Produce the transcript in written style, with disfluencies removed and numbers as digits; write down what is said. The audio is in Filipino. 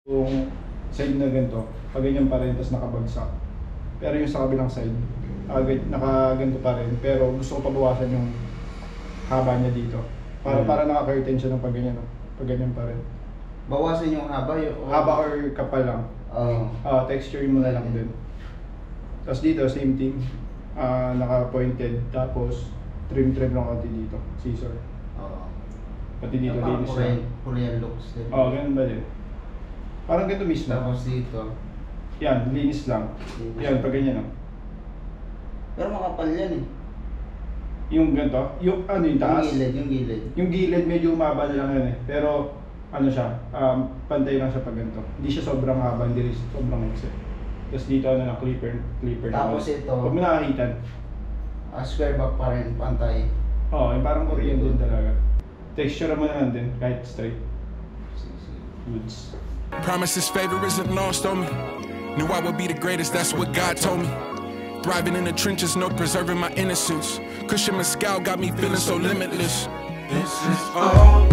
Yung side na ganito, pag ganyan pa rin, tapos nakabagsak. Pero yung sa kabilang side, nakaganto pa rin. Pero gusto ko pabawasan yung haba niya dito. Para naka-curtain siya ng pag ganyan, no? Pag ganyan pa rin. Bawasan yung haba? Haba or kapal lang. Texture mo na lang din. Tapos dito, same thing. Naka-pointed. Tapos, trim lang konti dito. Scissor. Pati dito, linis lang. Korean looks din. Ganun ba din? Parang ganito mismo. Tapos dito. Yan, linis lang. Yan, pag ganyan, no? Pero makapal yan eh. Yung ganito? Yung taas? Yung gilid. Yung gilid, medyo umaba na lang yan eh. Pero, siya, pantay lang siya pag ganito. Hindi siya sobrang haba, hindi rin sobrang exit. Tapos dito, clipper Tapos na. ito. Huwag mo nakahitan. Square back pa rin, pantay. Yung parang Korean din talaga. Texture mo naman din, kahit straight. Goods. Promise this favor isn't lost on me. Knew I would be the greatest, that's what God told me. Thriving in the trenches, no preserving my innocence. Cushion Mescal got me feeling so limitless. This is all.